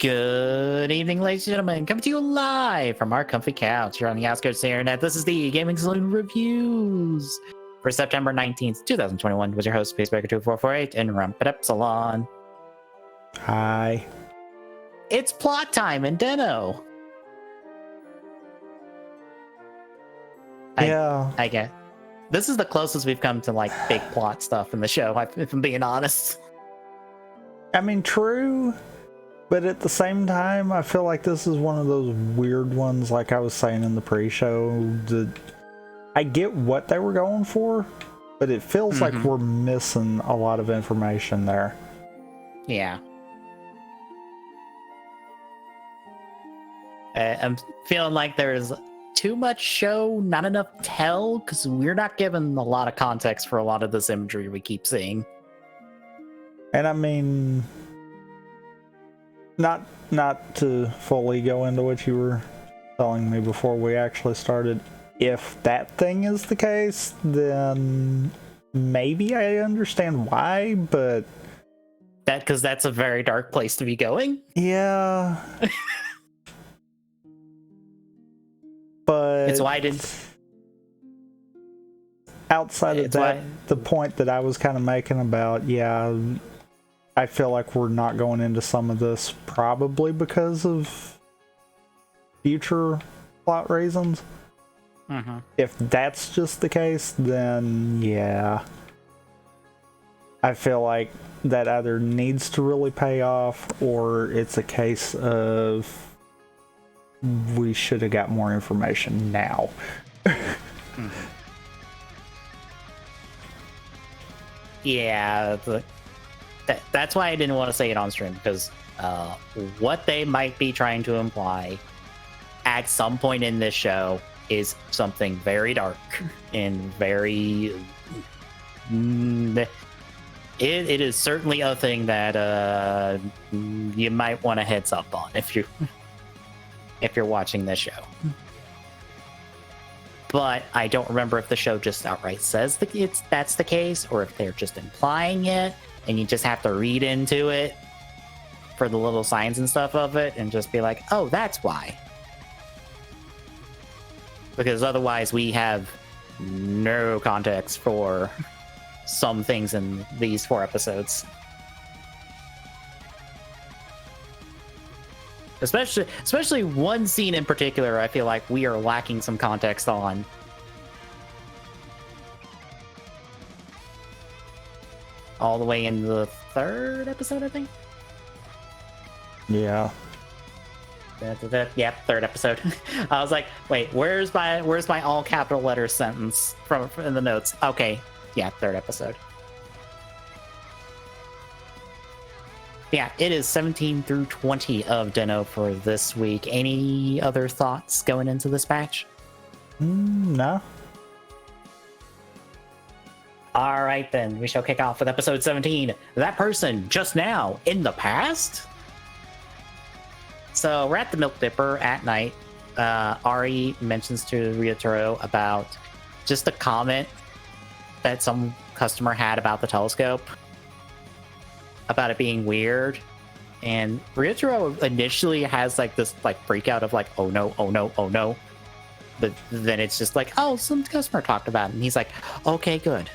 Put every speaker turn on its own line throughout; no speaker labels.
Good evening, ladies and gentlemen. Coming to you live from our comfy couch here on the outskirts of the internet. This is the Gaming Saloon Reviews for September 19th, 2021. With your host, Spacebreaker2448 and Rumpet Epsilon.
Hi.
It's plot time in Deno. I guess. This is the closest we've come to like big plot stuff in the show, if I'm being honest.
I mean, true. But at the same time, I feel like this is one of those weird ones, like I was saying in the pre-show, that I get what they were going for, but it feels like we're missing a lot of information there.
Yeah. I'm feeling like there's too much show, not enough tell, because we're not given a lot of context for a lot of this imagery we keep seeing.
And I mean, not to fully go into what you were telling me before we actually started, if that thing is the case, then maybe I understand why, but
because that's a very dark place to be going.
Yeah. But
it's why I didn't.
Outside of that, the point that I was kind of making about, I feel like we're not going into some of this probably because of future plot reasons. If that's just the case, then yeah. I feel like that either needs to really pay off, or it's a case of we should have got more information now.
Yeah, that's why I didn't want to say it on stream, because what they might be trying to imply at some point in this show is something very dark and very... It is certainly a thing that you might want a heads up on if you're watching this show. But I don't remember if the show just outright says that that's the case, or if they're just implying it, and you just have to read into it for the little signs and stuff of it, and just be like, oh, that's why. Because otherwise we have no context for some things in these 4 episodes. Especially one scene in particular, I feel like we are lacking some context on. All the way in the 3rd episode, I think?
Yeah.
Yep, 3rd episode. I was like, wait, where's my all capital letter sentence from in the notes? Okay, yeah, 3rd episode. Yeah, it is 17 through 20 of Deno for this week. Any other thoughts going into this patch?
No.
All right, then. We shall kick off with episode 17. That person just now in the past? So we're at the Milk Dipper at night. Ari mentions to Ryotaro about just a comment that some customer had about the telescope, about it being weird, and Ryotaro initially has like this like freak out of like, oh no, but then it's just like, oh, some customer talked about it, and he's like, okay, good.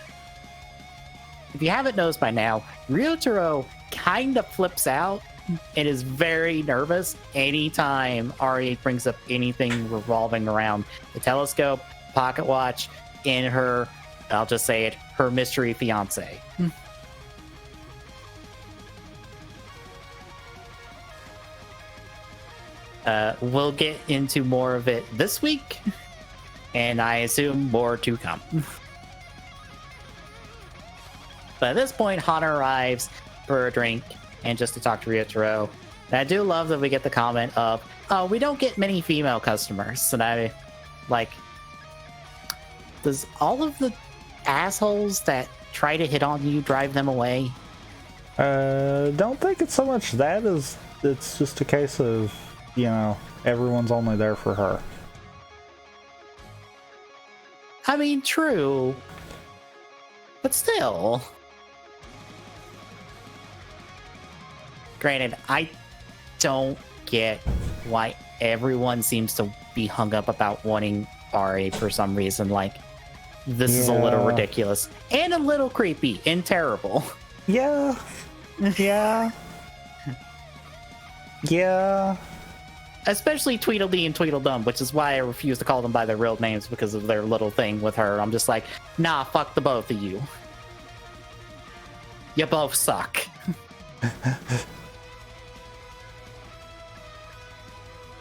If you haven't noticed by now, Ryotaro kind of flips out and is very nervous anytime Ari brings up anything revolving around the telescope, pocket watch, and her, I'll just say it, her mystery fiance. We'll get into more of it this week, and I assume more to come. But at this point, Hana arrives for a drink and just to talk to Ryotaro. And I do love that we get the comment of, oh, we don't get many female customers. And I, like, does all of the assholes that try to hit on you drive them away?
Don't think it's so much that as it's just a case of, you know, everyone's only there for her.
I mean, true. But still. Granted, I don't get why everyone seems to be hung up about wanting Ari for some reason. Like, this is a little ridiculous and a little creepy and terrible.
Yeah. Yeah. Yeah.
Especially Tweedledee and Tweedledum, which is why I refuse to call them by their real names because of their little thing with her. I'm just like, nah, fuck the both of you. You both suck.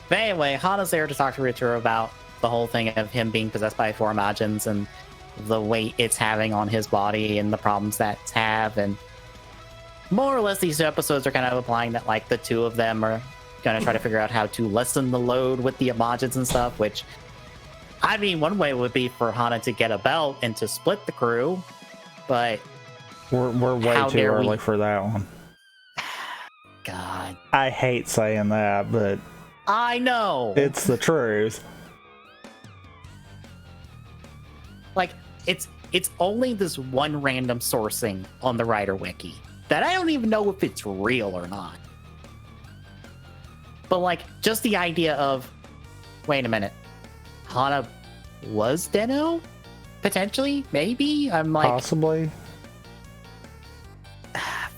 But anyway, Hana's there to talk to Ryotaro about the whole thing of him being possessed by four Majins and the weight it's having on his body and the problems that's have. And more or less, these two episodes are kind of implying that, like, the two of them are going to try to figure out how to lessen the load with the Majins and stuff, which, I mean, one way would be for Hana to get a belt and to split the crew, but
we're way too early for that one.
God.
I hate saying that, but
I know.
It's the truth.
Like, it's only this one random sourcing on the writer wiki that I don't even know if it's real or not. But, like, just the idea of, wait a minute, Hana was Den-O? Potentially? Maybe? I'm like...
Possibly.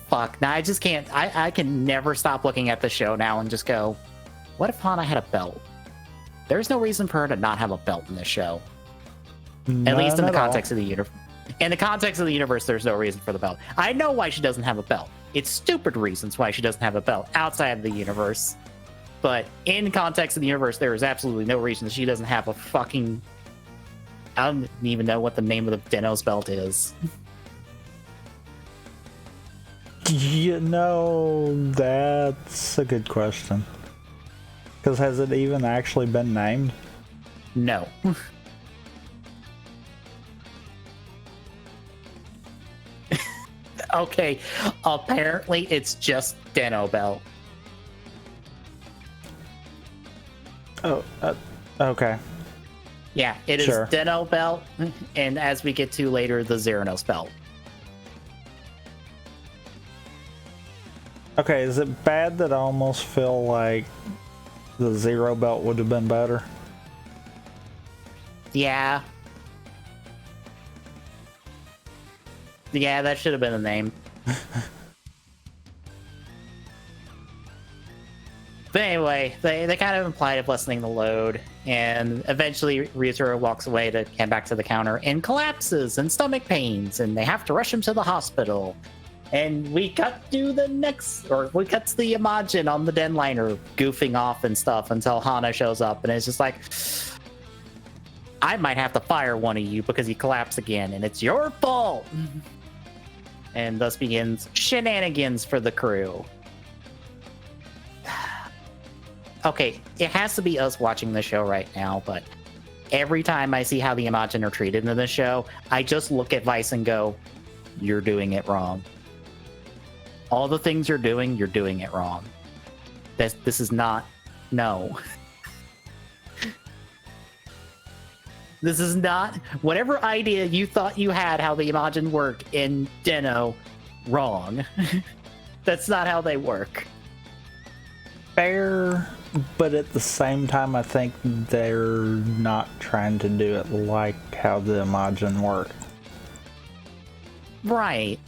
Fuck, now I just can't... I can never stop looking at the show now and just go, what if Hana had a belt? There's no reason for her to not have a belt in this show.
None
at least in the
at
context
all.
of the universe. In the context of the universe, there's no reason for the belt. I know why she doesn't have a belt. It's stupid reasons why she doesn't have a belt outside of the universe. But in context of the universe, there is absolutely no reason she doesn't have a fucking... I don't even know what the name of the Den-O's belt is.
You know, that's a good question. Because has it even actually been named?
No. Okay, apparently it's just Den-O belt.
Oh, okay.
Yeah, it
Sure.
is Den-O belt, and as we get to later, the Xeranos belt.
Okay, is it bad that I almost feel like the Zero belt would have been better?
Yeah. Yeah, that should have been the name. But anyway, they kind of implied of lessening the load, and eventually Ryotaro walks away to head back to the counter and collapses and stomach pains, and they have to rush him to the hospital. And we cut to the Imagine on the Den liner goofing off and stuff until Hana shows up, and it's just like, I might have to fire one of you because you collapsed again, and it's your fault. And thus begins shenanigans for the crew. Okay, it has to be us watching the show right now, but every time I see how the Imagine are treated in the show, I just look at Vice and go, you're doing it wrong. All the things you're doing it wrong. This is not... No. This is not... Whatever idea you thought you had how the Imagine worked in Den-O, wrong. That's not how they work.
Fair, but at the same time, I think they're not trying to do it like how the Imagine work.
Right.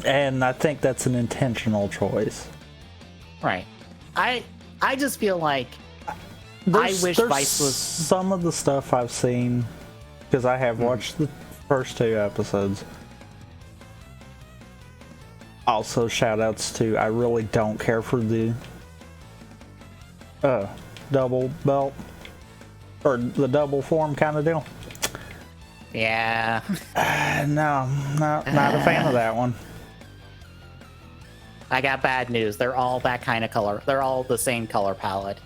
And I think that's an intentional choice.
Right. I just feel like I wish
there's
Vice was...
some of the stuff I've seen, because I have watched the first two episodes. Also, shout outs to, I really don't care for the double belt, or the double form kind of deal.
Yeah.
No, not a fan of that one.
I got bad news. They're all that kind of color. They're all the same color palette.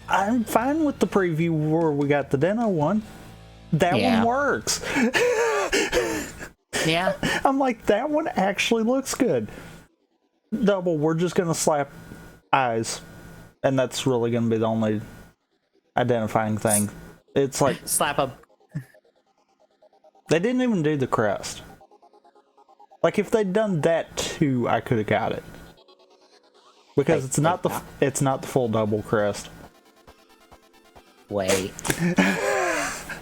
I'm fine with the preview where we got the Den-O one. That one works.
Yeah.
I'm like, that one actually looks good. Double, we're just gonna slap eyes. And that's really gonna be the only identifying thing. It's like...
Slap a...
They didn't even do the crest. Like, if they'd done that too, I could have got it. Because it's not the full double crest.
Wait.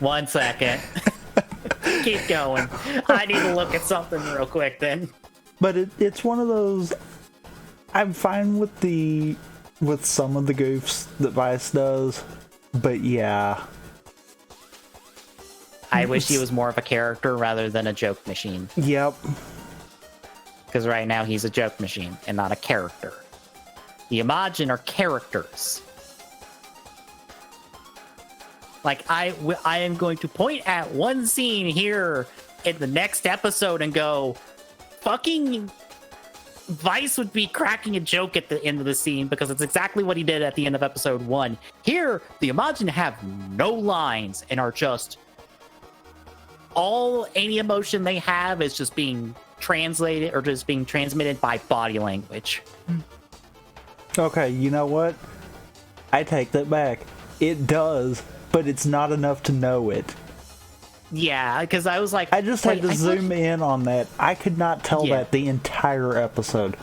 1 second. Keep going. I need to look at something real quick then.
But it's one of those. I'm fine with some of the goofs that Vice does, but yeah.
I wish he was more of a character rather than a joke machine.
Yep.
Because right now he's a joke machine and not a character. The Imagine are characters. Like, I am going to point at one scene here in the next episode and go, fucking Vice would be cracking a joke at the end of the scene because it's exactly what he did at the end of episode 1. Here, the Imagine have no lines and are just any emotion they have is just being translated or just being transmitted by body language.
Okay, you know what? I take that back. It does, but it's not enough to know it.
Yeah, because I was like...
I just had to zoom in on that. I could not tell that the entire episode.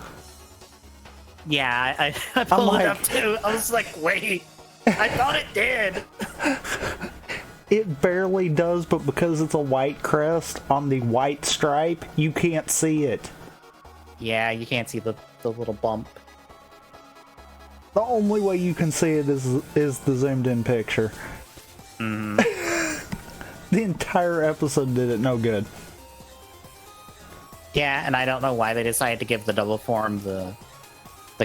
Yeah, I pulled it up too. I was like, wait, I thought it did.
It barely does, but because it's a white crest on the white stripe, you can't see it.
Yeah, you can't see the little bump.
The only way you can see it is the zoomed in picture.
Mm.
The entire episode did it no good.
Yeah, and I don't know why they decided to give the double form the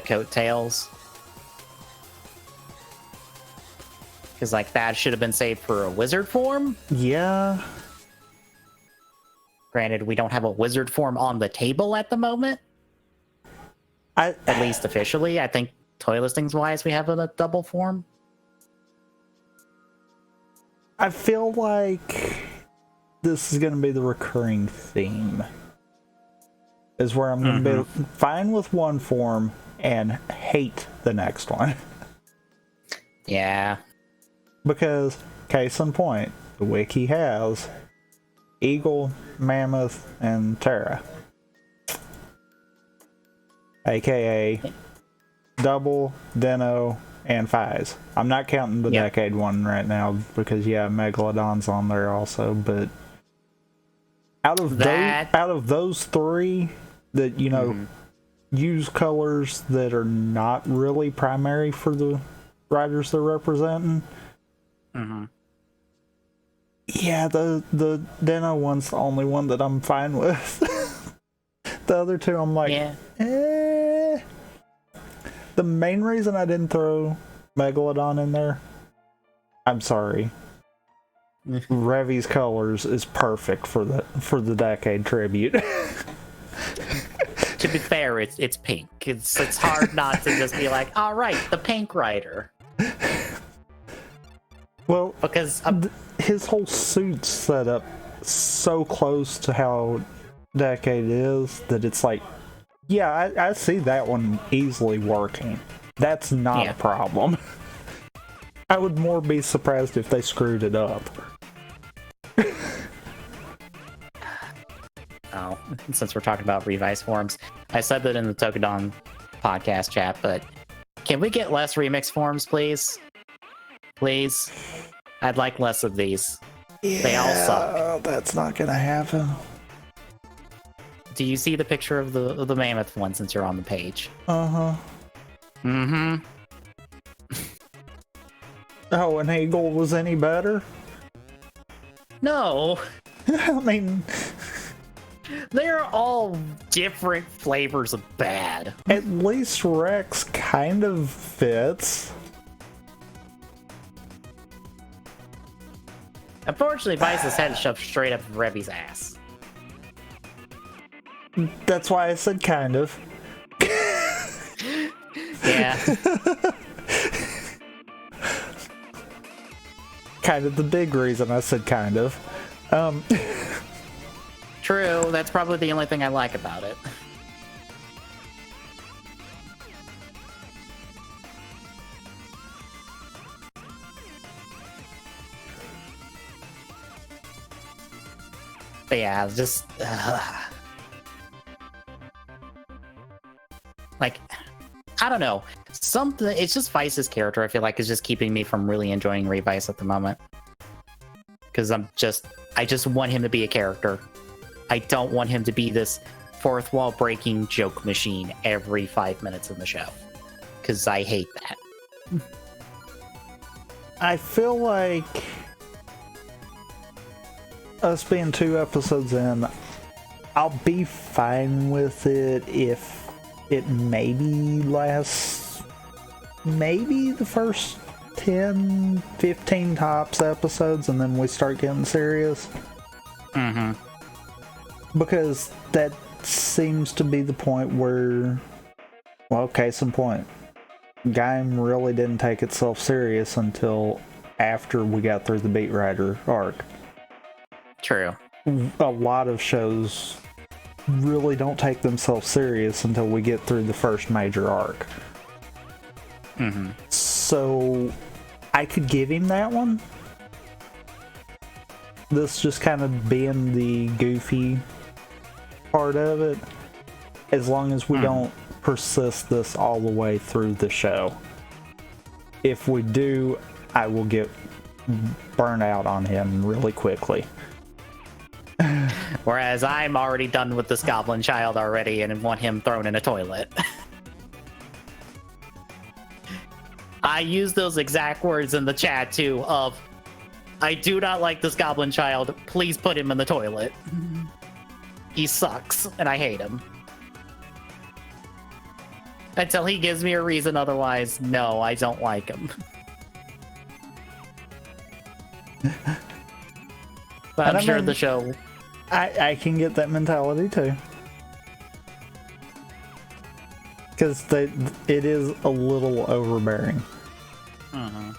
coattails. Because, like, that should have been saved for a wizard form.
Yeah.
Granted, we don't have a wizard form on the table at the moment. At least officially. I think toy listings wise, we have a double form.
I feel like this is going to be the recurring theme. Is where I'm going to be fine with one form and hate the next one.
Yeah.
Because, case in point, the wiki has Eagle, Mammoth, and Terra. AKA Double, Dino, and Fies. I'm not counting the Decade one right now because, yeah, Megalodon's on there also, but out of those three that, you know, use colors that are not really primary for the riders they're representing, yeah, the Dino one's the only one that I'm fine with. The other two, I'm like, eh. The main reason I didn't throw Megalodon in there, I'm sorry, Revy's colors is perfect for the Decade tribute.
To be fair, it's pink. It's hard not to just be like, all right, the pink rider.
Well,
because
his whole suit's set up so close to how Decade is that it's like, yeah, I see that one easily working. That's not a problem. I would more be surprised if they screwed it up.
Oh, since we're talking about revise forms, I said that in the Tokudon podcast chat, but can we get less remix forms, please? Please? I'd like less of these. Yeah, they all suck.
That's not gonna happen.
Do you see the picture of the mammoth one since you're on the page?
Uh-huh.
Mm-hmm.
Oh, and Eagle was any better?
No.
I mean,
they're all different flavors of bad.
At least Rex kind of fits.
Unfortunately, Vice's head is shoved straight up Revy's ass.
That's why I said kind of.
Yeah.
Kind of the big reason I said kind of.
True, that's probably the only thing I like about it. But yeah, just like I don't know. Something, it's just Vice's character, I feel like, is just keeping me from really enjoying Revice at the moment. Because I just want him to be a character. I don't want him to be this fourth wall breaking joke machine every 5 minutes in the show. Because I hate that.
I feel like us being 2 episodes in, I'll be fine with it if it maybe lasts maybe the first 10, 15 tops episodes, and then we start getting serious.
Mm-hmm.
Because that seems to be the point where, well, case in point, Gaim really didn't take itself serious until after we got through the Beat Rider arc.
True.
A lot of shows really don't take themselves serious until we get through the first major arc.
Mm-hmm.
So I could give him that one. This just kind of being the goofy part of it, as long as we don't persist this all the way through the show. If we do, I will get burnt out on him really quickly.
Whereas I'm already done with this goblin child already and want him thrown in a toilet. I use those exact words in the chat too of, I do not like this goblin child, please put him in the toilet. He sucks, and I hate him. Until he gives me a reason otherwise, no, I don't like him. But I'm sure the show...
I can get that mentality too. Because it is a little overbearing.
Mm-hmm.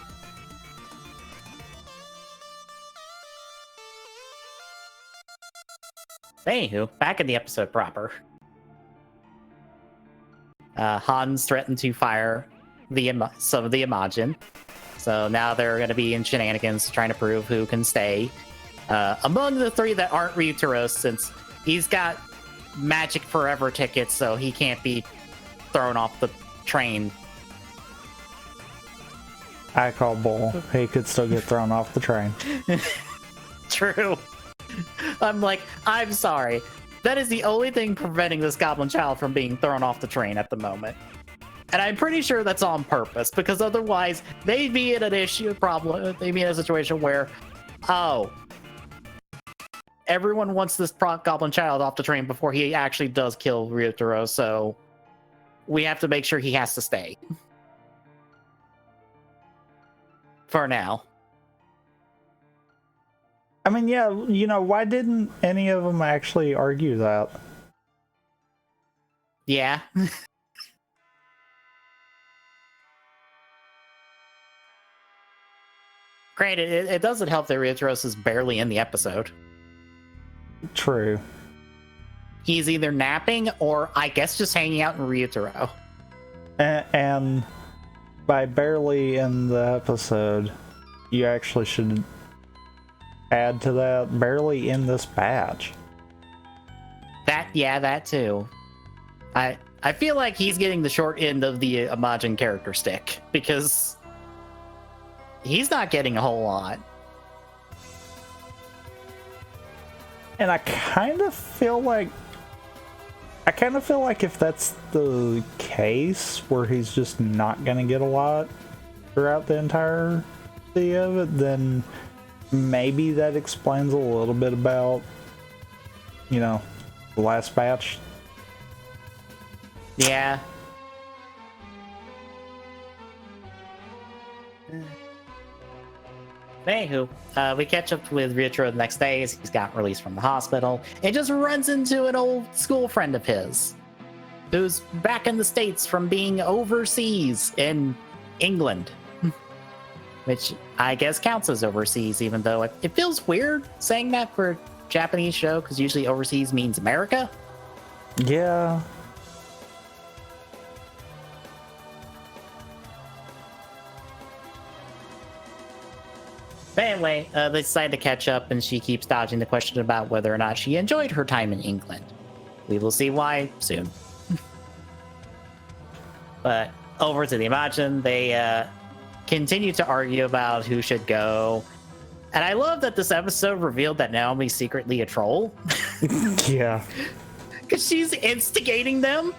Anywho, back in the episode proper. Hans threatened to fire some of the Imagine. So now they're going to be in shenanigans trying to prove who can stay. Among the 3 that aren't Ryuteros, since he's got magic forever tickets, so he can't be thrown off the train.
I call bull. He could still get thrown off the train.
True. I'm like, I'm sorry. That is the only thing preventing this goblin child from being thrown off the train at the moment. And I'm pretty sure that's on purpose, because otherwise they'd be in they'd be in a situation where, oh, everyone wants this goblin child off the train before he actually does kill Ryutaro, so we have to make sure he has to stay. For now.
I mean, yeah, why didn't any of them actually argue that?
Yeah. Granted, it doesn't help that Ryuteros is barely in the episode.
True.
He's either napping or, I guess, just hanging out in Ryutaro.
And by barely in the episode, you actually should add to that barely in this batch.
That too. I feel like he's getting the short end of the Imagine character stick, because he's not getting a whole lot.
And I kind of feel like if that's the case, where he's just not going to get a lot throughout the entirety of it, then maybe that explains a little bit about, the last batch.
Yeah. Anywho, we catch up with Ryutaro the next day as he's got released from the hospital and just runs into an old school friend of his who's back in the States from being overseas in England, which I guess counts as overseas, even though it feels weird saying that for a Japanese show, because usually overseas means America.
Yeah.
But anyway, they decide to catch up, and she keeps dodging the question about whether or not she enjoyed her time in England. We will see why soon. But over to the Imagine, they continue to argue about who should go. And I love that this episode revealed that Naomi's secretly a troll.
Yeah.
Because she's instigating them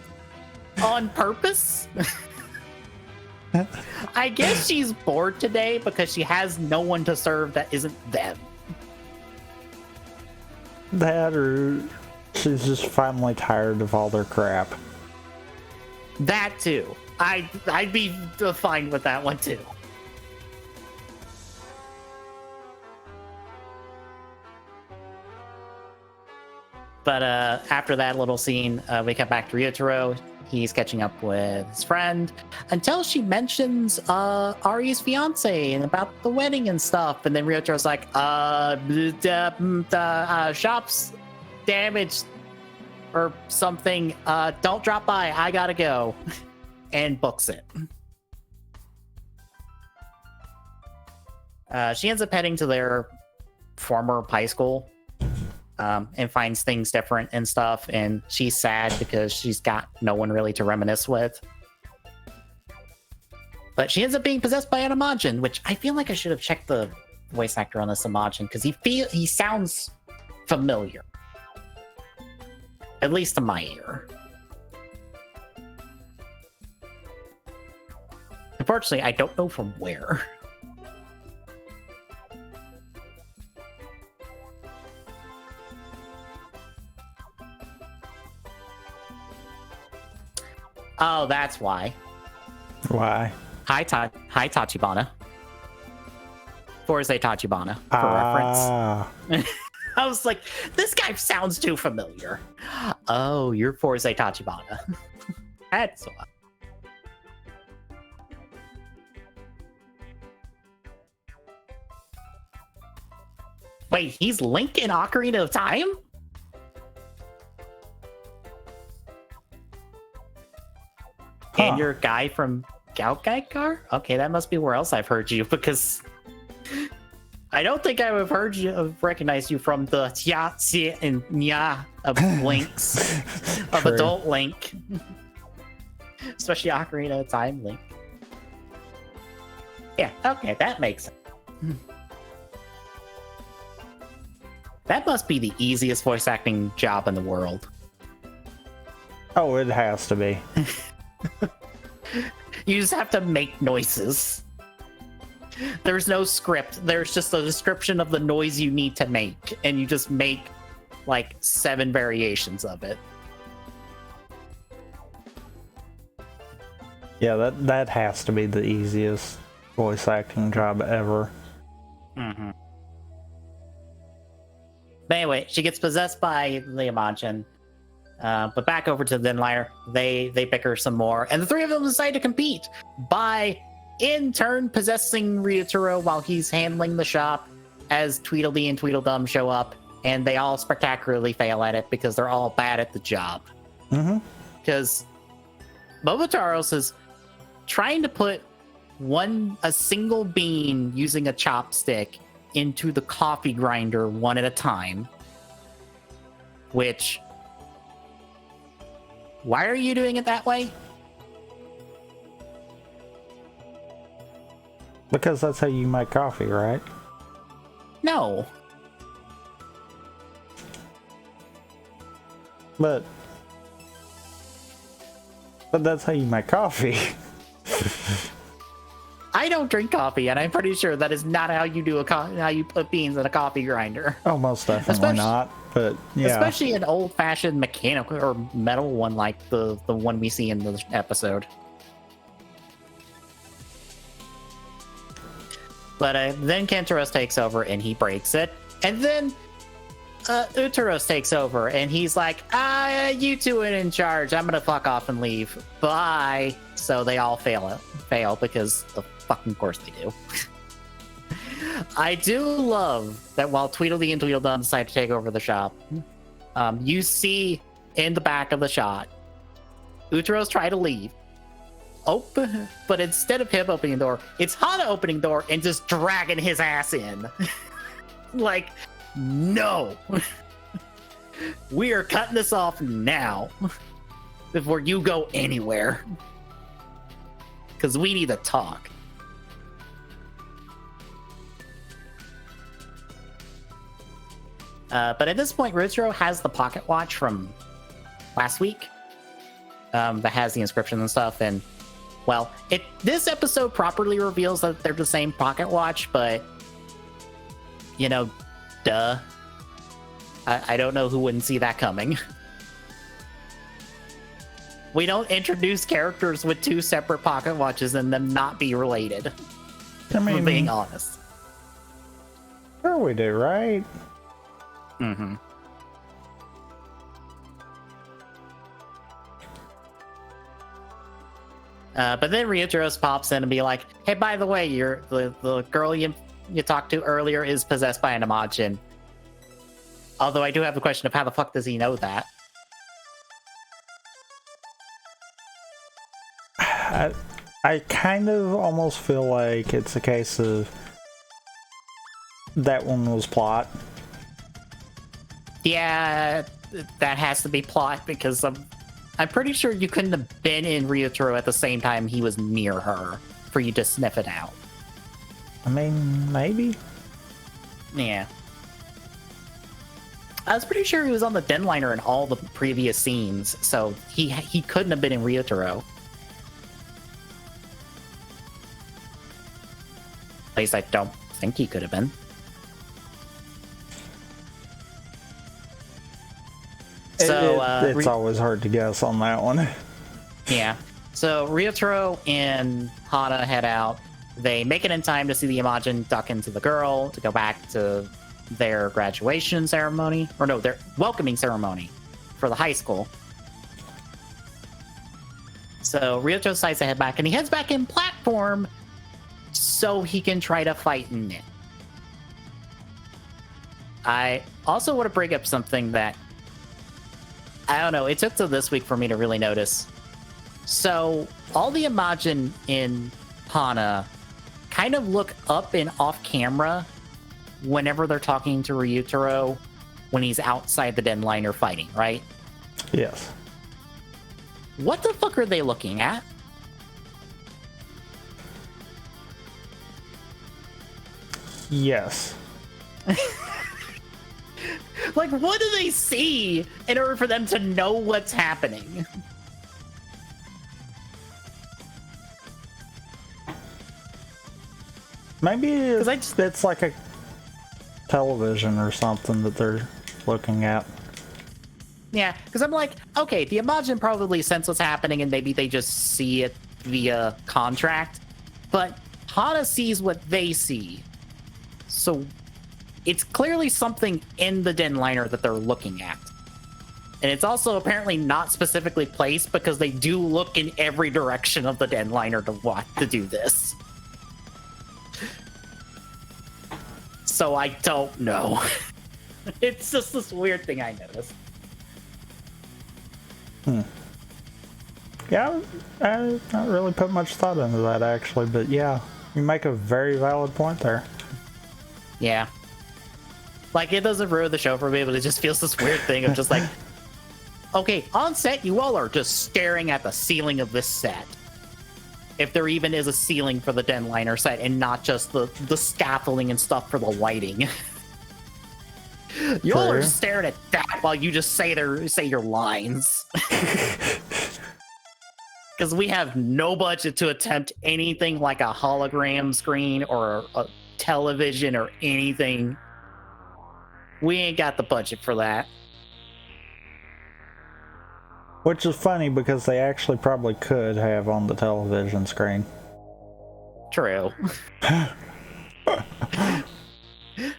on purpose. I guess she's bored today because she has no one to serve that isn't them.
That, or she's just finally tired of all their crap.
That too. I'd be fine with that one too. But after that little scene, we come back to Ryotaro. He's catching up with his friend until she mentions Ari's fiance and about the wedding and stuff. And then Ryotaro's like, shop's damaged or something. Don't drop by. I gotta go. And books it. She ends up heading to their former high school. And finds things different and stuff, and she's sad because she's got no one really to reminisce with. But she ends up being possessed by an Imagine, which I feel like I should have checked the voice actor on this Imagine because he sounds familiar, at least to my ear. Unfortunately, I don't know from where. Oh, that's why.
Why?
Hi, Tachibana. Forza Tachibana, for reference. I was like, this guy sounds too familiar. Oh, you're Forza Tachibana. That's why. Wait, he's Link in Ocarina of Time? And you're a guy from Gaugaikar? Okay, that must be where else I've heard you, because I don't think I would have recognized you from the Tia, Xie, and Nya of Links, of adult Link. Especially Ocarina of Time Link. Yeah, okay, that makes sense. That must be the easiest voice acting job in the world.
Oh, it has to be.
You just have to make noises. There's no script. There's just a description of the noise you need to make, and you just make like 7 variations of it.
Yeah, that has to be the easiest voice acting job ever.
Mm-hmm. But anyway, she gets possessed by the Imagine. But back over to Zenlayer, they bicker some more, and the three of them decide to compete by, in turn, possessing Ryotaro while he's handling the shop, as Tweedledee and Tweedledum show up, and they all spectacularly fail at it because they're all bad at the job. Because Momotaros is trying to put a single bean using a chopstick into the coffee grinder one at a time, which... Why are you doing it that way?
Because that's how you make coffee, right?
No.
But that's how you make coffee.
I don't drink coffee, and I'm pretty sure that is not how you do how you put beans in a coffee grinder.
Oh, most definitely not. But yeah,
especially an old-fashioned mechanical or metal one like the one we see in the episode. But then Kentoros takes over and he breaks it, and then Utaros takes over and he's like, you two are in charge. I'm gonna fuck off and leave. Bye. So they all fail because of fucking course they do. I do love that while Tweedledee and Tweedledum decide to take over the shop, you see in the back of the shot, Utaros try to leave. But instead of him opening the door, it's Hana opening the door and just dragging his ass in. Like, no. We are cutting this off now before you go anywhere. because we need to talk. But at this point, Ryotaro has the pocket watch from last week that has the inscription and stuff. And, well, this episode properly reveals that they're the same pocket watch, but, you know, duh. I don't know who wouldn't see that coming. We don't introduce characters with two separate pocket watches and them not be related. I mean, if being honest.
Sure we do, right?
Mm-hmm. But then Ryotaro pops in and be like, hey, by the way, the girl you talked to earlier is possessed by an Imagin. Although I do have the question of how the fuck does he know that?
I kind of almost feel like it's a case of that one was plot.
Yeah, that has to be plot because I'm pretty sure you couldn't have been in Ryotaro at the same time he was near her for you to sniff it out.
I mean, maybe.
Yeah. I was pretty sure he was on the Denliner in all the previous scenes, so he couldn't have been in Ryotaro. At least I don't think he could have been.
It's always hard to guess on that one.
Yeah. So Ryotaro and Hana head out. They make it in time to see the Imagin duck into the girl to go back to their graduation ceremony. Or no, their welcoming ceremony for the high school. So Ryotaro decides to head back, and he heads back in platform so he can try to fight in it. I also want to bring up something that I don't know, it took till this week for me to really notice. So, all the Imagin in Hana kind of look up and off camera whenever they're talking to Ryotaro when he's outside the Denliner fighting, right?
Yes.
What the fuck are they looking at?
Yes.
Like, what do they see in order for them to know what's happening?
Maybe it's like a television or something that they're looking at.
Yeah, because I'm like, okay, the Imagin probably sense what's happening and maybe they just see it via contract, but Hana sees what they see. So it's clearly something in the Denliner that they're looking at. And it's also apparently not specifically placed because they do look in every direction of the Denliner to do this. So I don't know. It's just this weird thing I noticed.
Yeah, I not really put much thought into that actually, but yeah, you make a very valid point there.
Yeah. Like, it doesn't ruin the show for me, but it just feels this weird thing of just like, okay, on set, you all are just staring at the ceiling of this set. If there even is a ceiling for the Denliner set and not just the scaffolding and stuff for the lighting. You all are just staring at that while you just say your lines. Because we have no budget to attempt anything like a hologram screen or a television or anything. We ain't got the budget for that.
Which is funny because they actually probably could have on the television screen.
True.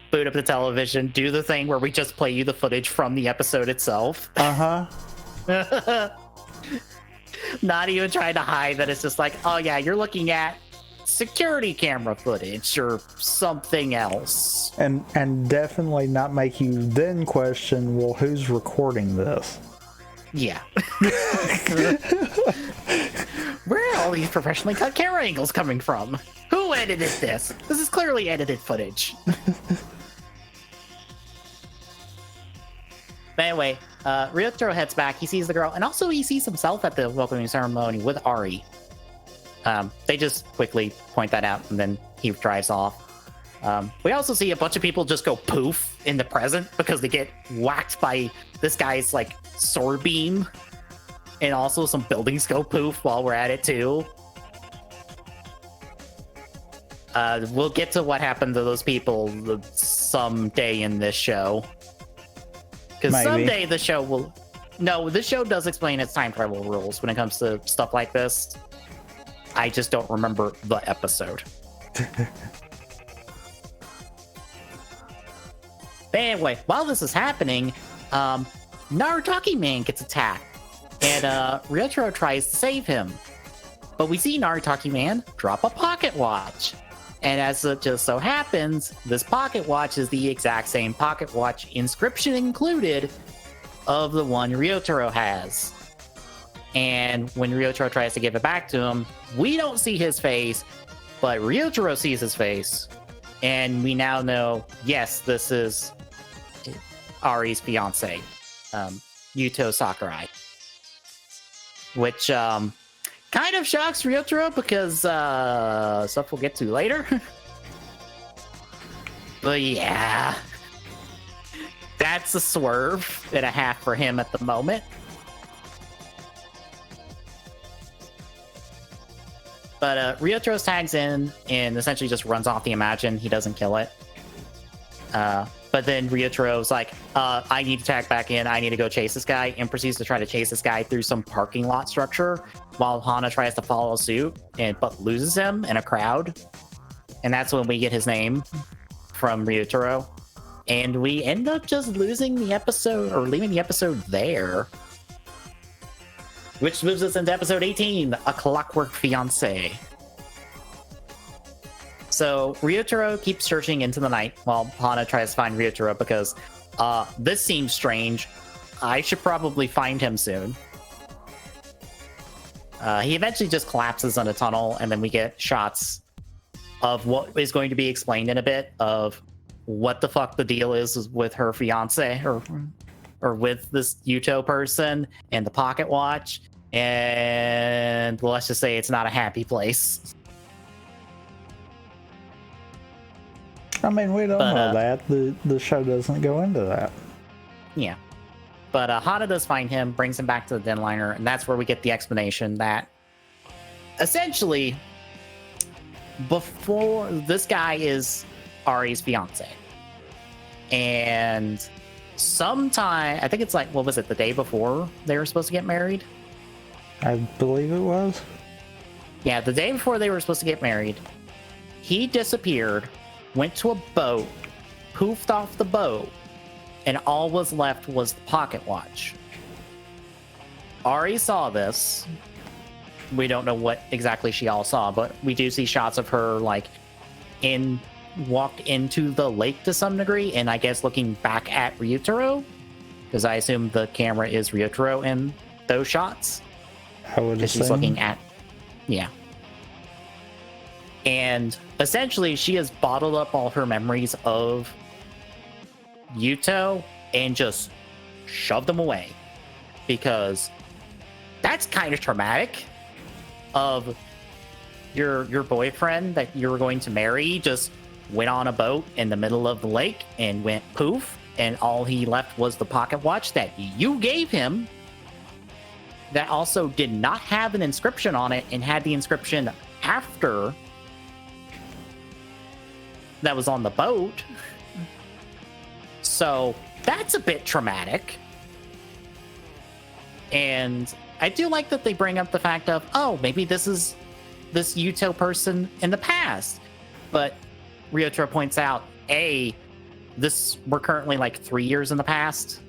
Boot up the television, do the thing where we just play you the footage from the episode itself.
Uh-huh.
Not even trying to hide that it's just like, oh yeah, you're looking at security camera footage or something else.
And definitely not make you then question, well, who's recording this?
Yeah. Where are all these professionally cut camera angles coming from? Who edited this? This is clearly edited footage. But anyway, Ryotaro heads back. He sees the girl, and also he sees himself at the welcoming ceremony with Ari. They just quickly point that out, and then he drives off. We also see a bunch of people just go poof in the present because they get whacked by this guy's like sword beam, and also some buildings go poof while we're at it too. We'll get to what happened to those people someday in this show, because someday the show will. No, this show does explain its time travel rules when it comes to stuff like this. I just don't remember the episode. But anyway, while this is happening, Narutaki Man gets attacked, and Ryotaro tries to save him. But we see Narutaki Man drop a pocket watch. And as it just so happens, this pocket watch is the exact same pocket watch, inscription included, of the one Ryotaro has. And when Ryotaro tries to give it back to him, we don't see his face, but Ryotaro sees his face. And we now know, yes, this is Ari's fiance, Yuto Sakurai. Which kind of shocks Ryotaro because stuff we'll get to later. But yeah, that's a swerve and a half for him at the moment. But Ryotaro tags in and essentially just runs off the Imagine. He doesn't kill it. But then Ryotaro's like, I need to tag back in. I need to go chase this guy, and proceeds to try to chase this guy through some parking lot structure while Hana tries to follow suit, but loses him in a crowd. And that's when we get his name from Ryotaro. And we end up just losing the episode, or leaving the episode there. Which moves us into episode 18, A Clockwork Fiancé. So Ryotaro keeps searching into the night while Hana tries to find Ryotaro because this seems strange. I should probably find him soon. He eventually just collapses in a tunnel, and then we get shots of what is going to be explained in a bit of what the fuck the deal is with her fiance or with this Yuto person and the pocket watch. And let's just say it's not a happy place.
I mean, we don't know that. The show doesn't go into that.
Yeah. But Hana does find him, brings him back to the den liner, and that's where we get the explanation that essentially, before this guy is Ari's fiance. And sometime, I think it's like, what was it, the day before they were supposed to get married?
I believe it was.
Yeah, the day before they were supposed to get married, he disappeared, went to a boat, poofed off the boat, and all was left was the pocket watch. Ari saw this. We don't know what exactly she all saw, but we do see shots of her like walked into the lake to some degree, and I guess looking back at Ryotaro, because I assume the camera is Ryotaro in those shots.
I would assume.
She's looking at, yeah. And essentially, she has bottled up all her memories of Yuto and just shoved them away, because that's kind of traumatic. Of your boyfriend that you were going to marry just went on a boat in the middle of the lake and went poof, and all he left was the pocket watch that you gave him, that also did not have an inscription on it and had the inscription after that was on the boat. So that's a bit traumatic. And I do like that they bring up the fact of, oh, maybe this is this Yuto person in the past. But Ryotaro points out, we're currently like 3 years in the past.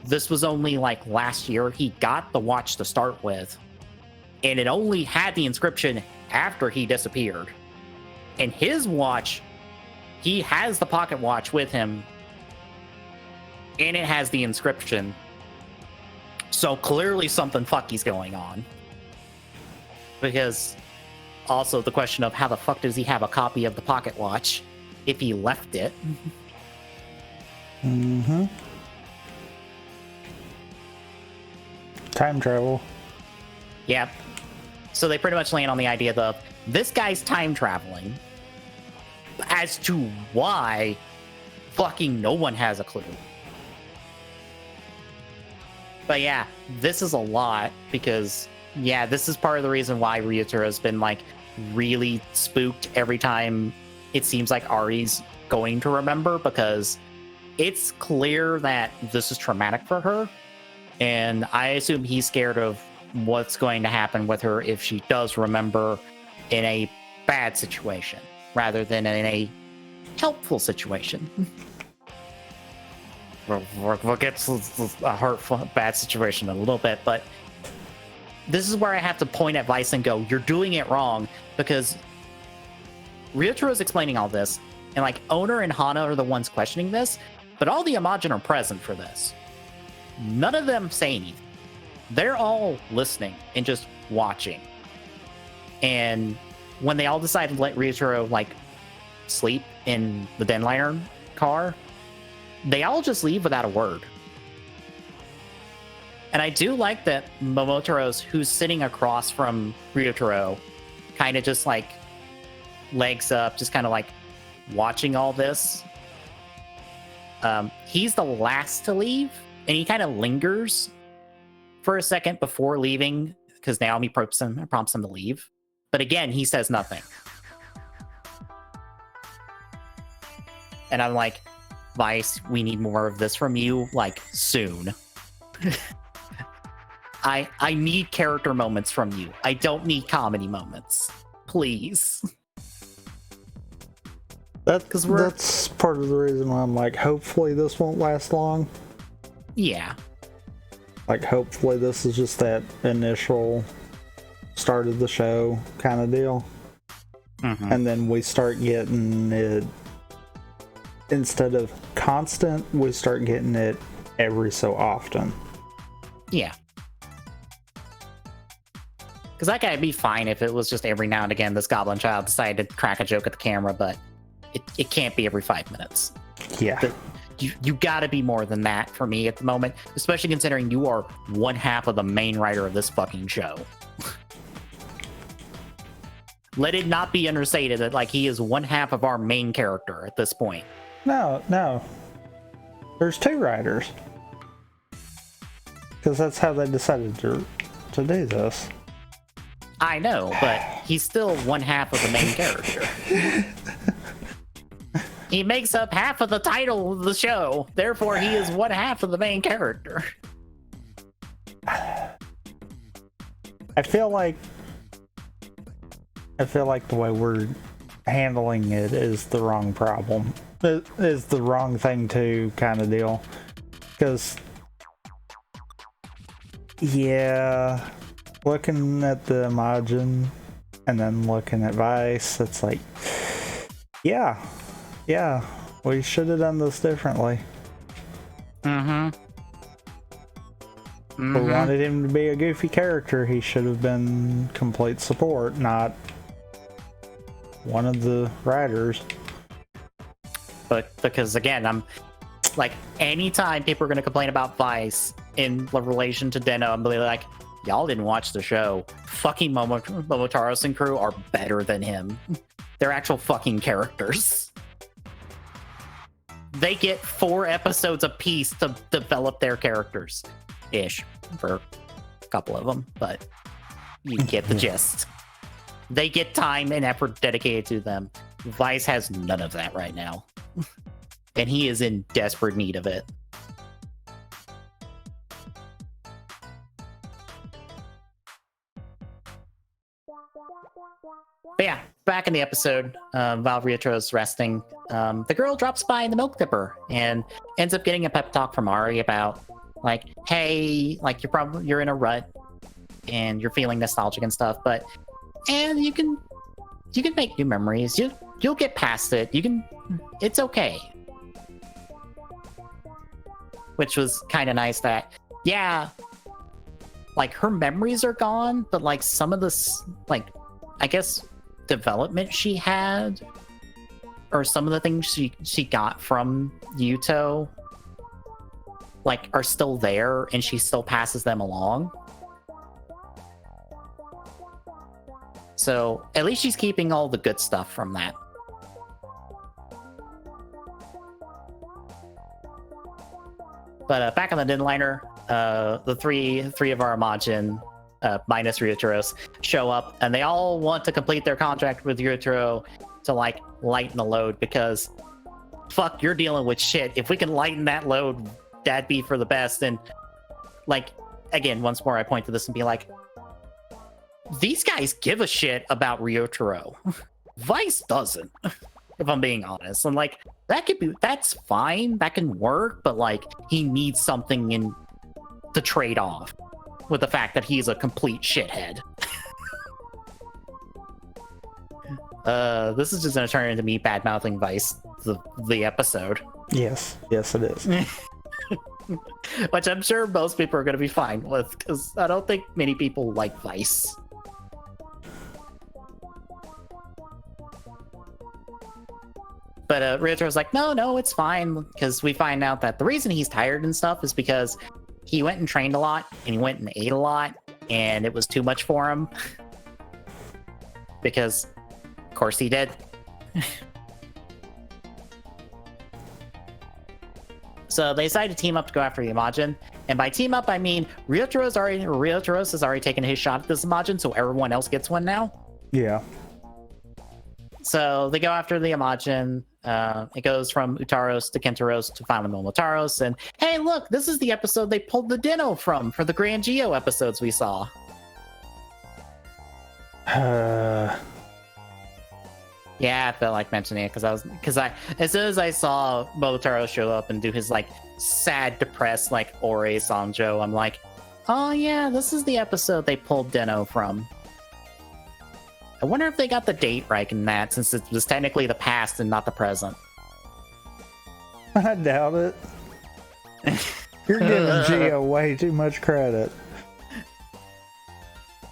This was only like last year he got the watch to start with. And it only had the inscription after he disappeared. And his watch, he has the pocket watch with him, and it has the inscription. So clearly something fucky's going on. Because also the question of how the fuck does he have a copy of the pocket watch if he left it?
Mm-hmm. Time travel.
Yep. So they pretty much land on the idea of this guy's time traveling. As to why, fucking no one has a clue. But yeah, this is a lot because, yeah, this is part of the reason why Ryuteru's been like really spooked every time it seems like Ari's going to remember, because it's clear that this is traumatic for her. And I assume he's scared of what's going to happen with her if she does remember in a bad situation rather than in a helpful situation. We'll get to a hurtful, bad situation in a little bit, but this is where I have to point at Vice and go, you're doing it wrong, because Ryutaro is explaining all this, and like Owner and Hana are the ones questioning this, but all the Imagine are present for this. None of them say anything. They're all listening and just watching. And when they all decided to let Ryutaro like sleep in the Denliner car, they all just leave without a word. And I do like that Momotaro's, who's sitting across from Ryutaro, kind of just like legs up, just kind of like watching all this. He's the last to leave, and he kind of lingers for a second before leaving because Naomi prompts him to leave. But again, he says nothing. And I'm like, Vice, we need more of this from you, like, soon. I need character moments from you. I don't need comedy moments. Please.
That's part of the reason why I'm like, hopefully this won't last long.
Yeah.
Like, hopefully this is just that initial start of the show kind of deal. Mm-hmm. And then we start getting it, instead of constant, we start getting it every so often.
Yeah. Because that guy'd be fine if it was just every now and again this goblin child decided to crack a joke at the camera, but it can't be every 5 minutes.
Yeah.
You gotta be more than that for me at the moment, especially considering you are one half of the main writer of this fucking show. Let it not be understated that like he is one half of our main character at this point.
No. There's 2 writers. Because that's how they decided to do this.
I know, but he's still one half of the main character. He makes up half of the title of the show. Therefore, he is one half of the main character.
I feel like the way we're handling it is the wrong problem. It is the wrong thing to kind of deal. Because, yeah, looking at the Imagine and then looking at Vice, it's like, yeah, we should have done this differently. We wanted him to be a goofy character. He should have been complete support, not one of the writers.
But because again, I'm like, anytime people are going to complain about Vice in relation to Deno, I'm really like, y'all didn't watch the show. Fucking Momotaro's and crew are better than him. They're actual fucking characters. They get 4 episodes apiece to develop their characters. Ish. For a couple of them, but you get the gist. They get time and effort dedicated to them. Vice has none of that right now. And he is in desperate need of it. But yeah, back in the episode, while Ryuteru's resting, the girl drops by in the milk dipper and ends up getting a pep talk from Ari about, like, hey, like, you're in a rut and you're feeling nostalgic and stuff, but you can make new memories. You'll get past it. It's okay. Which was kind of nice that, yeah, like, her memories are gone, but like some of this, like, I guess development she had, or some of the things she got from Yuto, like, are still there, and she still passes them along. So at least she's keeping all the good stuff from that. But back on the din liner, the three of our Imagin, minus Ryuteros, show up, and they all want to complete their contract with Ryutero to like lighten the load, because fuck, you're dealing with shit. If we can lighten that load, that'd be for the best. And like, again, once more, I point to this and be like, these guys give a shit about Ryutero. Vice doesn't, if I'm being honest. And like, that's fine, that can work, but like, he needs something in to trade off with the fact that he's a complete shithead. This is just gonna turn into me bad-mouthing Vice the episode.
Yes, it is.
Which I'm sure most people are gonna be fine with, because I don't think many people like Vice. But Ryutero's like, no, it's fine, because we find out that the reason he's tired and stuff is because he went and trained a lot, and he went and ate a lot, and it was too much for him. Because, of course, he did. So they decided to team up to go after the Imagin. And by team up, I mean Ryuteros has already taken his shot at this Imagin, so everyone else gets one now.
Yeah.
So they go after the Imagin. It goes from Utaros to Kentaros to finally Momotaros. And hey, look, this is the episode they pulled the Dino from for the Grand Geo episodes we saw. Yeah, I felt like mentioning it because I as soon as I saw Momotaro show up and do his like sad, depressed like Ore Sanjo, I'm like, oh yeah, this is the episode they pulled Dino from. I wonder if they got the date right in that, since it was technically the past and not the present.
I doubt it. You're giving Geo way too much credit.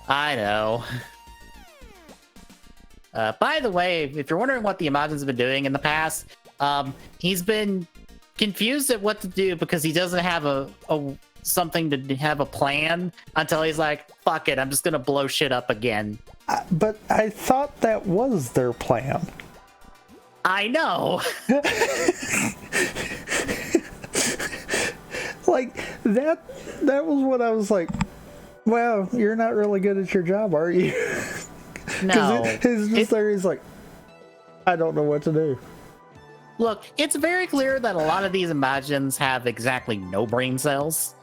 I know. By the way, if you're wondering what the Imagins have been doing in the past, he's been confused at what to do because he doesn't have something to have a plan until he's like, fuck it, I'm just gonna blow shit up again.
But I thought that was their plan.
I know.
Like, that was what I was like, wow, you're not really good at your job, are you?
No.
He's just there, he's like, I don't know what to do.
Look, it's very clear that a lot of these Imagins have exactly no brain cells.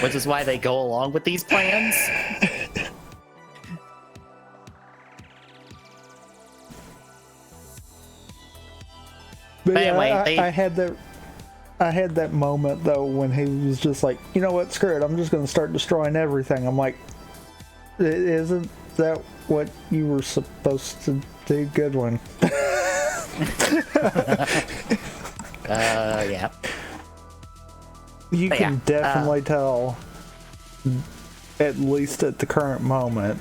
Which is why they go along with these plans.
But
anyway,
I had that moment though when he was just like, you know what, screw it, I'm just going to start destroying everything. I'm like, isn't that what you were supposed to do? Good one.
Yeah.
You can definitely tell, at least at the current moment,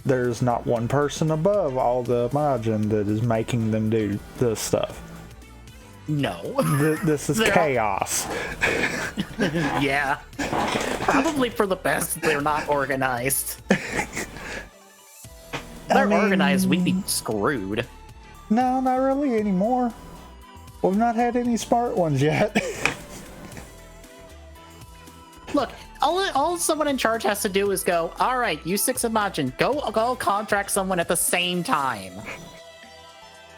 there's not one person above all the Imagin that is making them do this stuff.
No.
This is chaos.
Yeah. Probably for the best they're not organized. If they're organized, we'd be screwed.
No, not really anymore. We've not had any smart ones yet.
Look, all someone in charge has to do is go, all right, you 6 Imagin, go contract someone at the same time.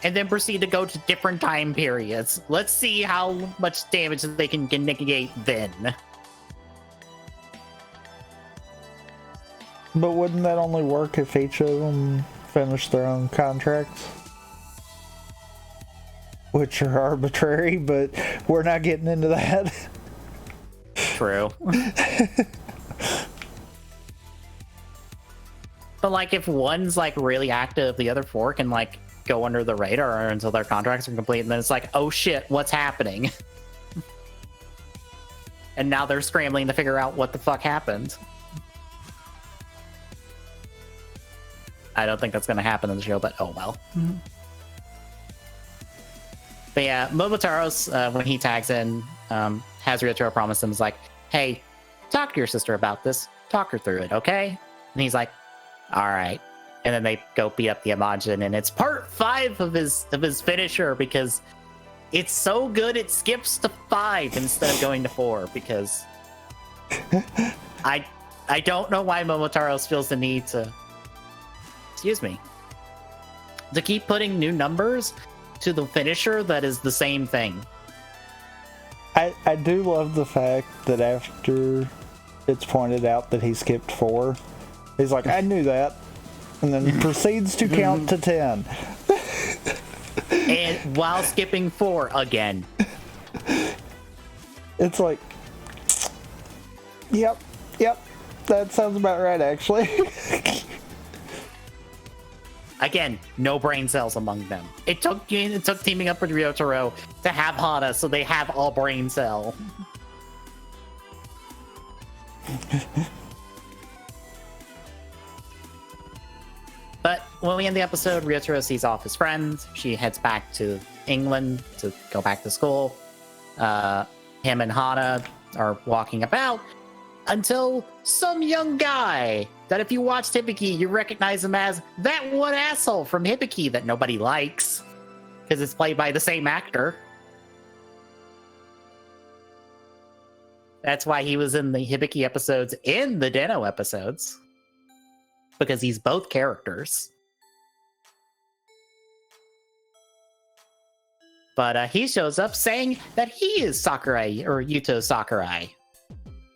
And then proceed to go to different time periods. Let's see how much damage they can negate then.
But wouldn't that only work if each of them finish their own contracts? Which are arbitrary, but we're not getting into that.
True. But like, if one's like really active, the other 4 can like go under the radar until their contracts are complete, and then it's like, oh shit, what's happening? And now they're scrambling to figure out what the fuck happened. I don't think that's going to happen in the show, but oh well. Mm-hmm. But yeah, Momotaros, when he tags in, has Ryutero promise him, is like, hey, talk to your sister about this. Talk her through it, okay? And he's like, all right. and then they go beat up the Imagine, and it's part 5 of his finisher because it's so good it skips to 5 instead of going to 4 because I don't know why Momotaro feels the need to keep putting new numbers to the finisher that is the same thing.
I do love the fact that after it's pointed out that he skipped 4, he's like, I knew that, and then proceeds to count to 10.
And while skipping 4 again.
It's like, yep, that sounds about right, actually.
Again, no brain cells among them. It took teaming up with Ryotaro to have Hana, so they have all brain cell. But when we end the episode, Ryotaro sees off his friends. She heads back to England to go back to school. Him and Hana are walking about until some young guy that if you watched Hibiki, you recognize him as that one asshole from Hibiki that nobody likes because it's played by the same actor. That's why he was in the Hibiki episodes and the Den-O episodes, because he's both characters. But he shows up saying that he is Sakurai, or Yuto Sakurai,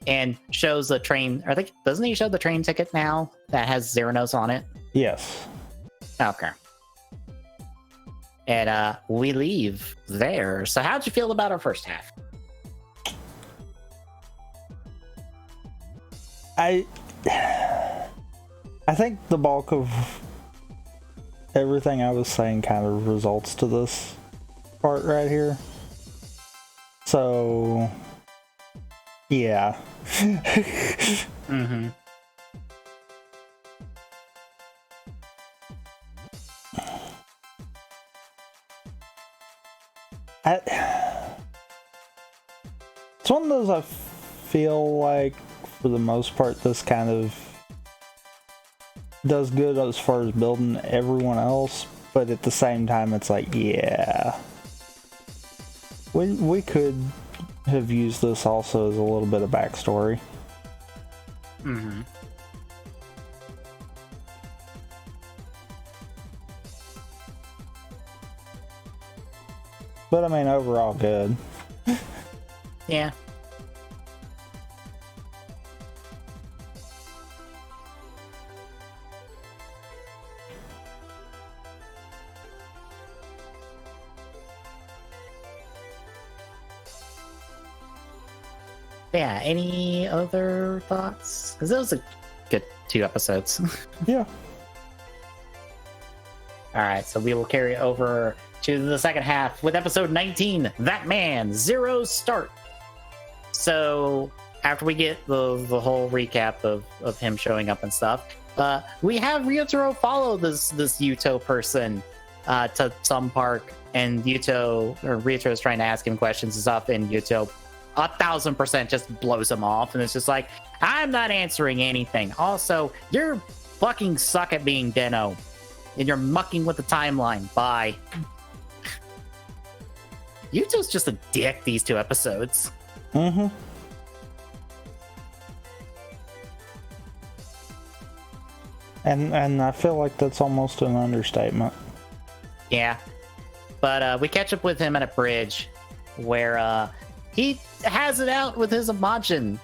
and shows the train. Doesn't he show the train ticket now that has Xeranos on it?
Yes.
Okay. And we leave there. So how'd you feel about our first half?
I think the bulk of everything I was saying kind of results to this part right here. So, yeah.
Mm-hmm.
It's one of those I feel like, for the most part, this kind of does good as far as building everyone else, but at the same time, it's like, yeah. We could have used this also as a little bit of backstory.
Mm-hmm.
But I mean, overall, good.
Yeah. Yeah, any other thoughts? Because that was a good 2 episodes.
Yeah.
Alright, so we will carry over to the second half with episode 19, That Man, Zero Start. So, after we get the whole recap of him showing up and stuff, we have Ryotaro follow this Yuto person to some park, and Ryotaro is trying to ask him questions and stuff, and Yuto 1,000% just blows him off, and it's just like, I'm not answering anything. Also, you're fucking suck at being Den-O, and you're mucking with the timeline. Bye. Yuto's just a dick these 2 episodes.
Mm-hmm. And I feel like that's almost an understatement.
Yeah. But we catch up with him at a bridge where he has it out with his Imagine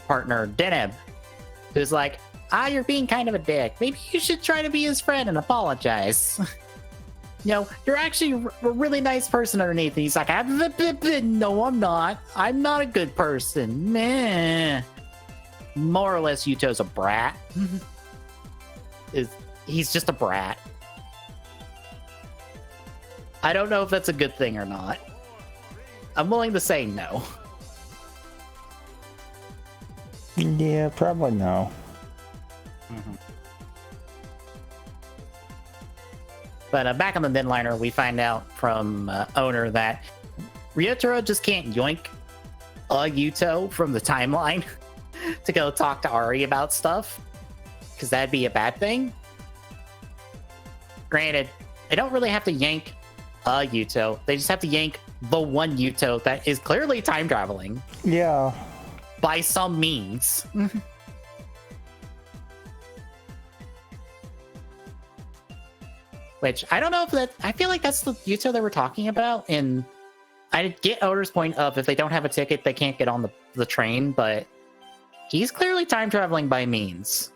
partner, Deneb, who's like, you're being kind of a dick. Maybe you should try to be his friend and apologize. You're actually a really nice person underneath. And he's like, no, I'm not. I'm not a good person. Meh. More or less, Yuto's a brat. He's just a brat. I don't know if that's a good thing or not. I'm willing to say no.
Yeah, probably no.
Mm-hmm. But back on the midliner, we find out from owner that Ryotaro just can't yoink a Yuto from the timeline to go talk to Ari about stuff, because that'd be a bad thing. Granted, they don't really have to yank a Yuto. They just have to yank the one Yuto that is clearly time traveling.
Yeah.
By some means. Which, I don't know if that... I feel like that's the Yuto they were talking about. And I get Oder's point of if they don't have a ticket, they can't get on the train. But he's clearly time traveling by means.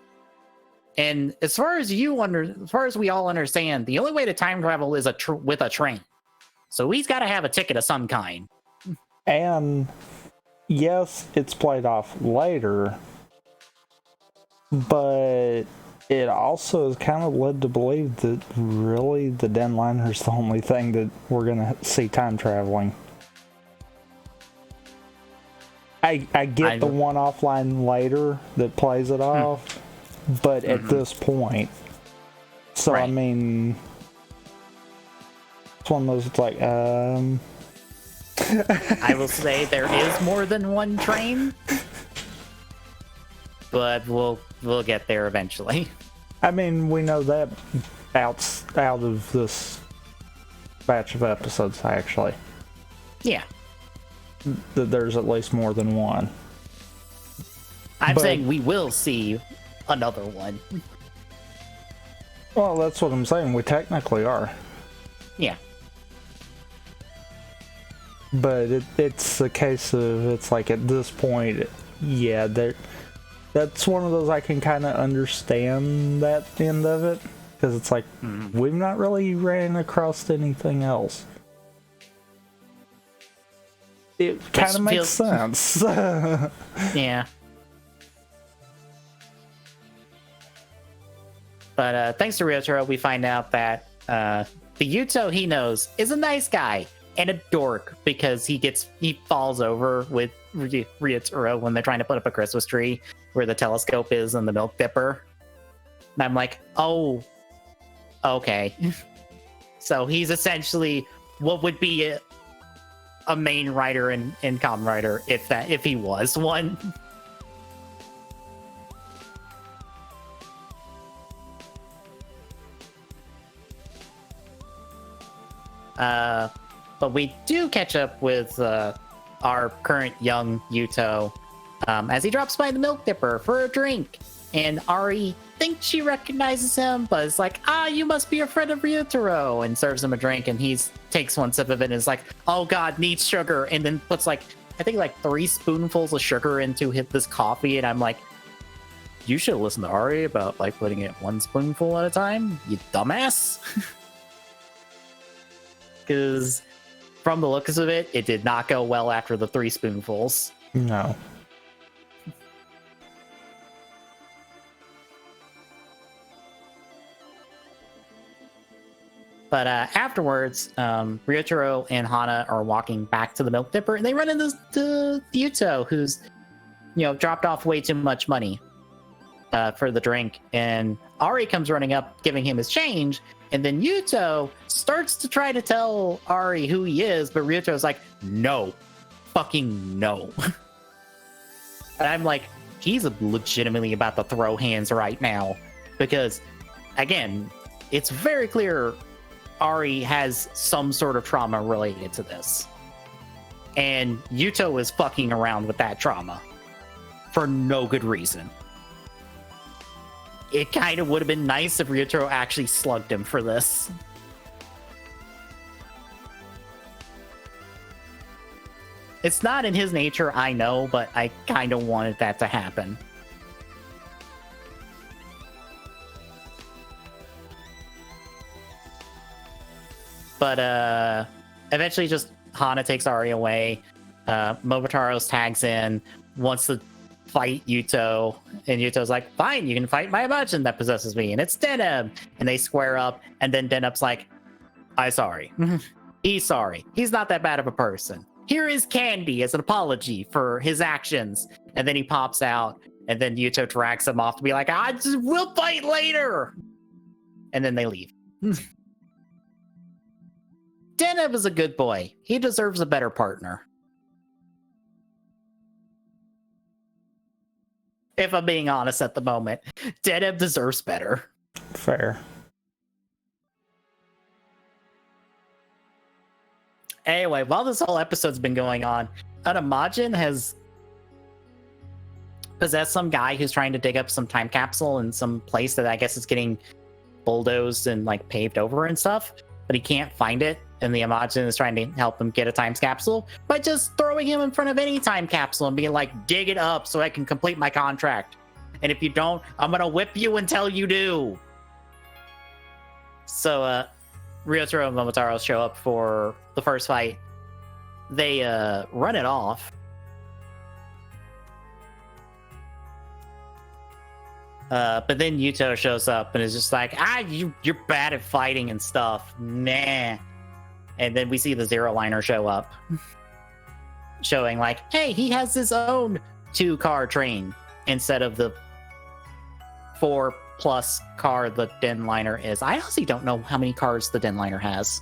And as far as we all understand, the only way to time travel is with a train. So he's got to have a ticket of some kind.
And yes, it's played off later, but it also is kind of led to believe that really the Denliner is the only thing that we're going to see time traveling. I get the one offline later that plays it off, but at this point, so right. I mean, it's one of those. It's like,
I will say there is more than one train, but we'll get there eventually.
I mean, we know that out of this batch of episodes, actually.
Yeah.
That there's at least more than one.
I'm saying we will see another one.
Well, that's what I'm saying. We technically are.
Yeah.
But it's a case of, it's like at this point, yeah, that's one of those I can kind of understand that end of it. Because it's like, we've not really ran across anything else. It kind of makes sense.
Yeah. But thanks to Ryotaro, we find out that the Yuto he knows is a nice guy and a dork because he falls over with Ryotaro when they're trying to put up a Christmas tree where the telescope is and the milk dipper. And I'm like, oh, okay. So he's essentially what would be a main writer in Kamen Rider if he was one. But we do catch up with our current young Yuto as he drops by the milk dipper for a drink. And Ari thinks she recognizes him, but it's like, you must be a friend of Ryotaro, and serves him a drink, and he takes one sip of it and is like, oh god, needs sugar, and then puts I think 3 spoonfuls of sugar into this coffee, and I'm like, you should listen to Ari about putting it 1 spoonful at a time, you dumbass. Because from the looks of it, it did not go well after the 3 spoonfuls.
No.
But afterwards, Ryotaro and Hana are walking back to the milk dipper, and they run into Yuto, who's, dropped off way too much money for the drink. And Ari comes running up, giving him his change, and then Yuto starts to try to tell Ari who he is, but Ryotaro's like, no. Fucking no. And I'm like, he's legitimately about to throw hands right now. Because, again, it's very clear Ari has some sort of trauma related to this. And Yuto is fucking around with that trauma. For no good reason. It kind of would have been nice if Ryotaro actually slugged him for this. It's not in his nature, I know, but I kind of wanted that to happen. But eventually just Hana takes Ari away. Momotaro's tags in, wants to fight Yuto, and Yuto's like, fine, you can fight my emotion that possesses me, and it's Deneb. And they square up, and then Deneb's like, I'm sorry. He's sorry. He's not that bad of a person. Here is candy as an apology for his actions. And then he pops out, and then Yuto drags him off to be like, we'll fight later. And then they leave. Deneb is a good boy. He deserves a better partner. If I'm being honest at the moment, Deneb deserves better.
Fair.
Anyway, while this whole episode's been going on, an Imagine has possessed some guy who's trying to dig up some time capsule in some place that I guess is getting bulldozed and like paved over and stuff, but he can't find it. And the Imagine is trying to help him get a time capsule by just throwing him in front of any time capsule and being like, dig it up so I can complete my contract. And if you don't, I'm gonna whip you until you do. So Ryotaro and Momotaro show up for the first fight. They run it off. But then Yuto shows up and is just like, you're bad at fighting and stuff. Nah. And then we see the Zero Liner show up. Showing like, hey, he has his own 2-car train instead of the 4+ car the Den Liner is. I honestly don't know how many cars the Den Liner has.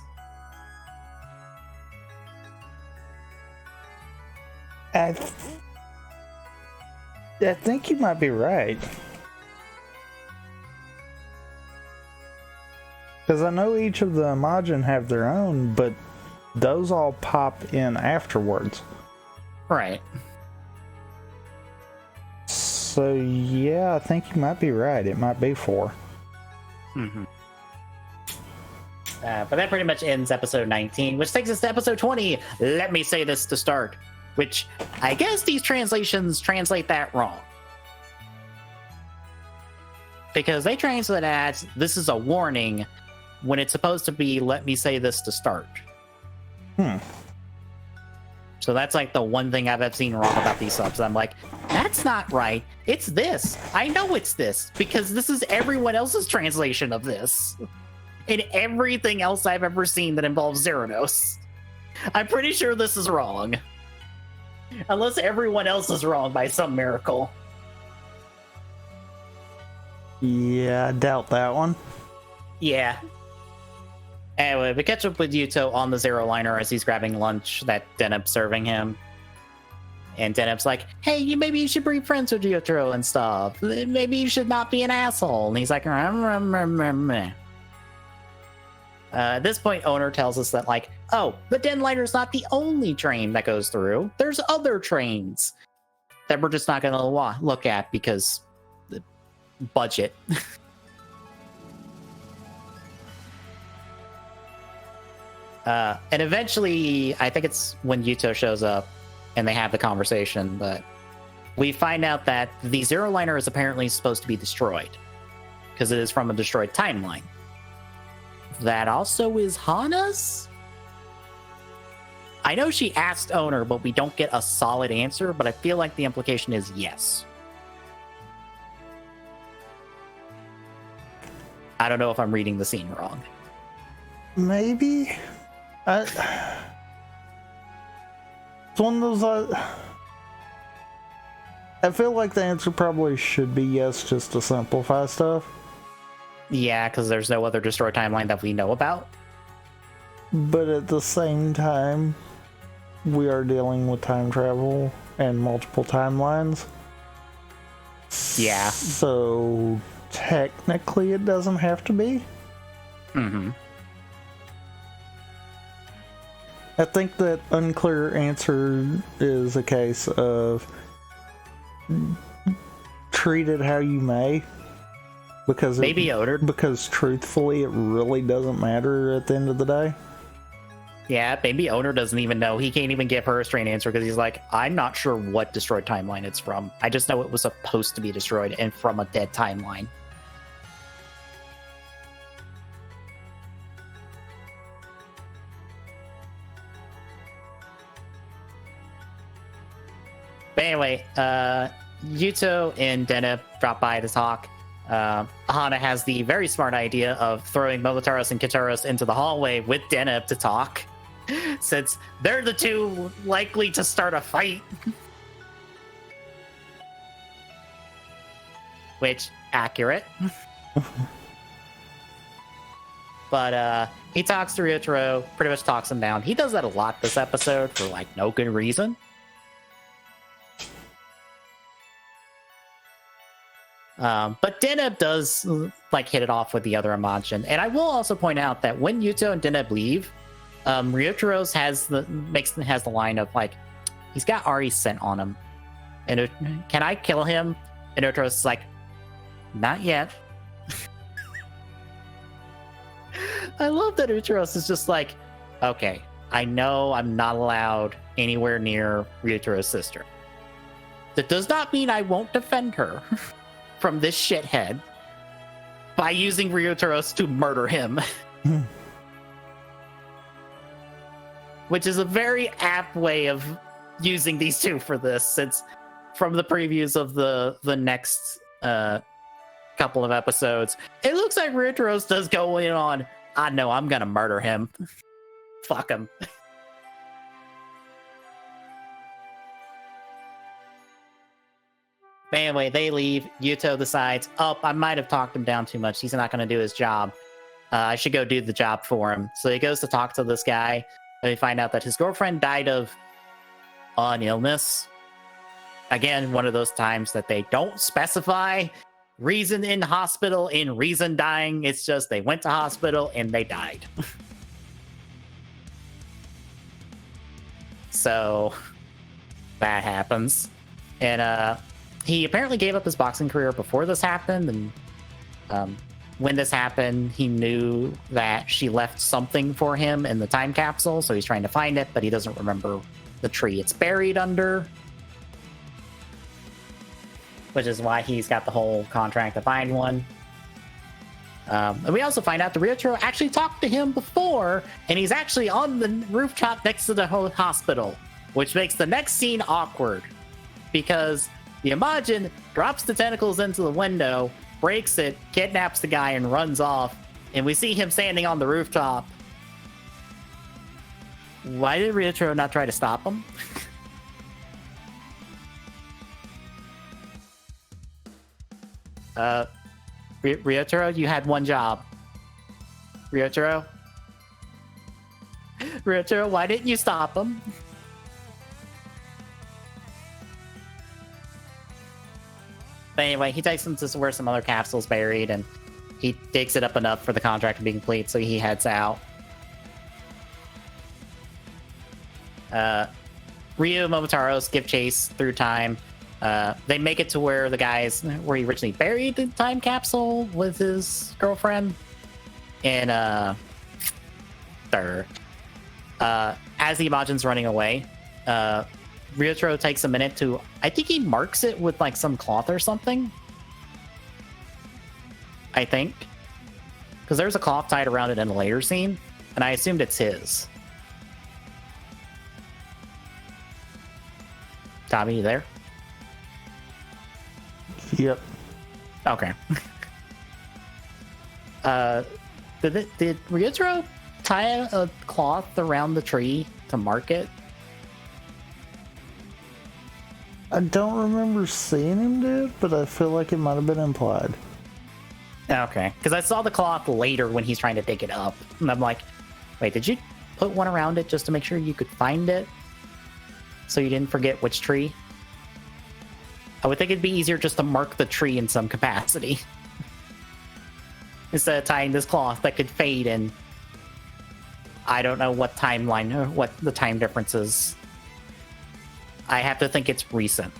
I think you might be right. Because I know each of the Imagine have their own, but those all pop in afterwards.
Right.
So yeah, I think you might be right. It might be 4.
Mm-hmm. But that pretty much ends episode 19, which takes us to episode 20. Let me say this to start. Which I guess these translations translate that wrong. Because they translate it as, this is a warning, when it's supposed to be, let me say this to start. So that's like the one thing I've seen wrong about these subs. I'm like, that's not right. It's this. I know it's this, because this is everyone else's translation of this. And everything else I've ever seen that involves Zeranos. I'm pretty sure this is wrong. Unless everyone else is wrong by some miracle.
Yeah, I doubt that one.
Yeah. Anyway, we catch up with Yuto on the Zero Liner as he's grabbing lunch that Deneb's serving him. And Deneb's like, hey, maybe you should be friends with Ryotaro and stuff. Maybe you should not be an asshole. And he's like, at this point, Owner tells us that, like, oh, the Den Liner's not the only train that goes through. There's other trains that we're just not going to look at because the budget. And eventually, I think it's when Yuto shows up and they have the conversation, but we find out that the Zero Liner is apparently supposed to be destroyed because it is from a destroyed timeline. That also is Hana's? I know she asked Owner, but we don't get a solid answer, but I feel like the implication is yes. I don't know if I'm reading the scene wrong.
Maybe. It's one of those. I feel like the answer probably should be yes, just to simplify stuff.
Yeah, because there's no other destroyed timeline that we know about.
But at the same time, we are dealing with time travel and multiple timelines.
Yeah.
So technically, it doesn't have to be.
Mm-hmm.
I think that unclear answer is a case of treat it how you may, because
maybe Owner.
Because truthfully, it really doesn't matter at the end of the day.
Yeah, maybe Owner doesn't even know. He can't even give her a straight answer because he's like, I'm not sure what destroyed timeline it's from. I just know it was supposed to be destroyed and from a dead timeline. But anyway, Yuto and Deneb drop by to talk. Hana has the very smart idea of throwing Momotaros and Kitaros into the hallway with Deneb to talk, since they're the two likely to start a fight. Which, accurate. But he talks to Ryotaro, pretty much talks him down. He does that a lot this episode for, like, no good reason. But Deneb does, like, hit it off with the other Imagine. And I will also point out that when Yuto and Deneb leave, Ryotaro's has the line of like, he's got Ari's scent on him, and can I kill him? And Ryotaro's like, not yet. I love that Ryotaro's is just like, okay, I know I'm not allowed anywhere near Ryotaro's sister. That does not mean I won't defend her from this shithead by using Ryotaro's to murder him. Which is a very apt way of using these two for this, since from the previews of the next couple of episodes, it looks like Ryotaro's does go in on, I know I'm gonna murder him. Fuck him. But anyway, they leave. Yuto decides, oh, I might have talked him down too much. He's not going to do his job. I should go do the job for him. So he goes to talk to this guy. And we find out that his girlfriend died of an illness. Again, one of those times that they don't specify reason in hospital in reason dying. It's just they went to hospital and they died. So that happens. And he apparently gave up his boxing career before this happened. And when this happened, he knew that she left something for him in the time capsule. So he's trying to find it, but he doesn't remember the tree it's buried under. Which is why he's got the whole contract to find one. And we also find out that Ryotaro actually talked to him before, and he's actually on the rooftop next to the whole hospital, which makes the next scene awkward. Because the Imagine drops the tentacles into the window, breaks it, kidnaps the guy, and runs off. And we see him standing on the rooftop. Why did Ryotaro not try to stop him? Ryotaro, you had one job. Ryotaro? Ryotaro, why didn't you stop him? But anyway, he takes him to where some other capsule's buried, and he digs it up enough for the contract to be complete, so he heads out. Ryu and Momotaro's give chase through time. They make it to where the guys, where he originally buried the time capsule with his girlfriend. And as the Imagine's running away, Ryotaro takes a minute to, I think he marks it with like some cloth or something. I think. Because there's a cloth tied around it in a later scene, and I assumed it's his. Tommy, you there?
Yep.
Okay. Did Ryotaro tie a cloth around the tree to mark it?
I don't remember seeing him do it, but I feel like it might have been implied.
Okay, because I saw the cloth later when he's trying to dig it up, and I'm like, wait, did you put one around it just to make sure you could find it? So you didn't forget which tree? I would think it'd be easier just to mark the tree in some capacity. Instead of tying this cloth that could fade in. I don't know what timeline or what the time difference is. I have to think it's recent.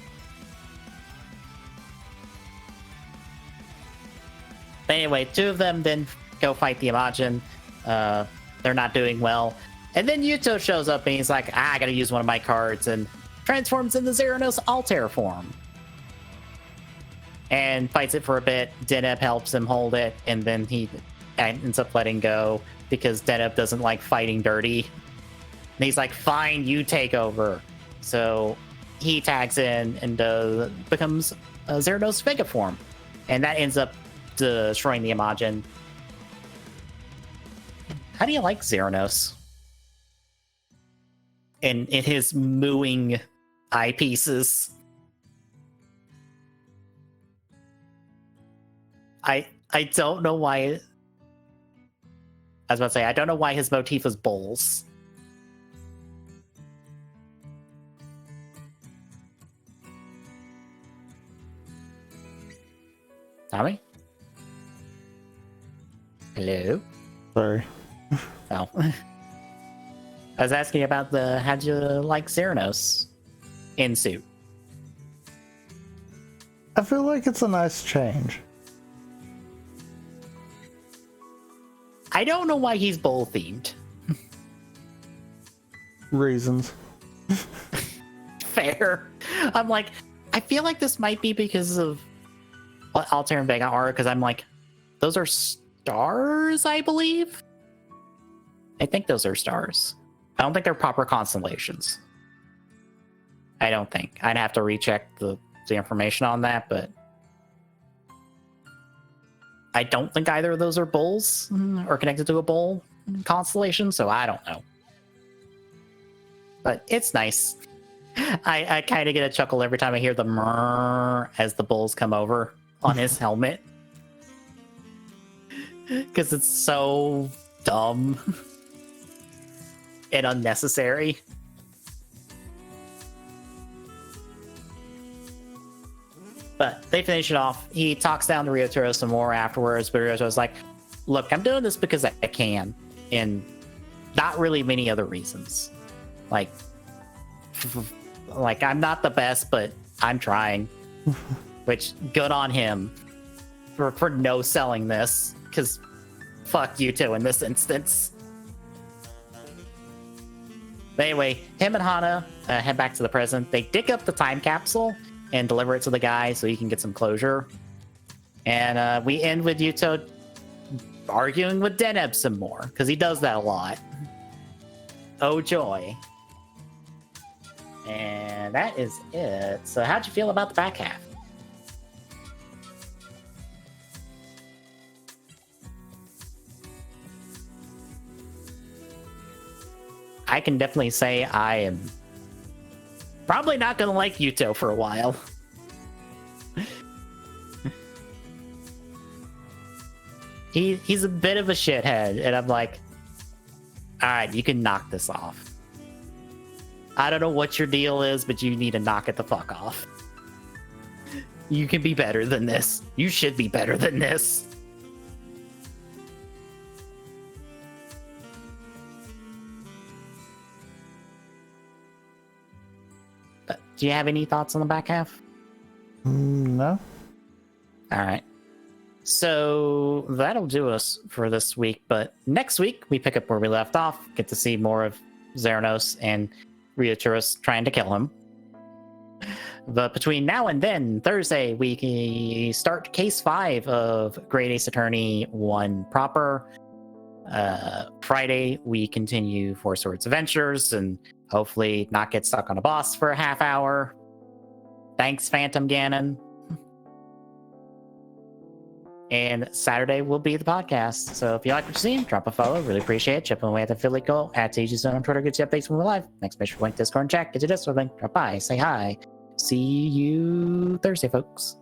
But anyway, two of them then go fight the Imagine. They're not doing well. And then Yuto shows up and he's like, I gotta use one of my cards, and transforms into Zeranos Altair form. And fights it for a bit. Deneb helps him hold it, and then he ends up letting go because Deneb doesn't like fighting dirty. And he's like, fine, you take over. So he tags in and becomes Zeranos Vega form. And that ends up destroying the Imagine. How do you like Zeranos? In his mooing eyepieces. I don't know why. I was about to say, I don't know why his motif is bowls. Tommy? Hello?
Sorry.
Oh. I was asking about the how'd you like Xeranos in suit?
I feel like it's a nice change.
I don't know why he's bull themed.
Reasons.
Fair. I'm like, I feel like this might be because of Altair and Vega are, because I'm like, those are stars, I believe. I think those are stars. I don't think they're proper constellations. I don't think. I'd have to recheck the information on that, but I don't think either of those are bulls or connected to a bull constellation, so I don't know. But it's nice. I kind of get a chuckle every time I hear the murr as the bulls come over on his helmet. Because it's so dumb and unnecessary. But they finish it off. He talks down to Ryotaro some more afterwards, but Ryotaro's like, look, I'm doing this because I can, and not really many other reasons. Like I'm not the best, but I'm trying. Which, good on him for no selling this, because fuck you two in this instance. But anyway, him and Hana head back to the present. They dig up the time capsule and deliver it to the guy so he can get some closure. And we end with Yuto arguing with Deneb some more, because he does that a lot. Oh joy. And that is it. So how'd you feel about the back half? I can definitely say I am probably not going to like Yuto for a while. He's a bit of a shithead, and I'm like, all right, you can knock this off. I don't know what your deal is, but you need to knock it the fuck off. You can be better than this. You should be better than this. Do you have any thoughts on the back half?
No.
All right. So that'll do us for this week. But next week, we pick up where we left off. Get to see more of Xeranos and Ryotaro's trying to kill him. But between now and then, Thursday, we start Case 5 of Great Ace Attorney 1 proper. Friday, we continue Four Swords Adventures and hopefully not get stuck on a boss for a half hour. Thanks, Phantom Ganon. And Saturday will be the podcast. So if you like what you're seeing, drop a follow. Really appreciate it. Chipping away at the Philly goal. At TGZone on Twitter. Gets you updates when we're live. Next mission for link, Discord, and chat. Get your Discord link. Drop by. Say hi. See you Thursday, folks.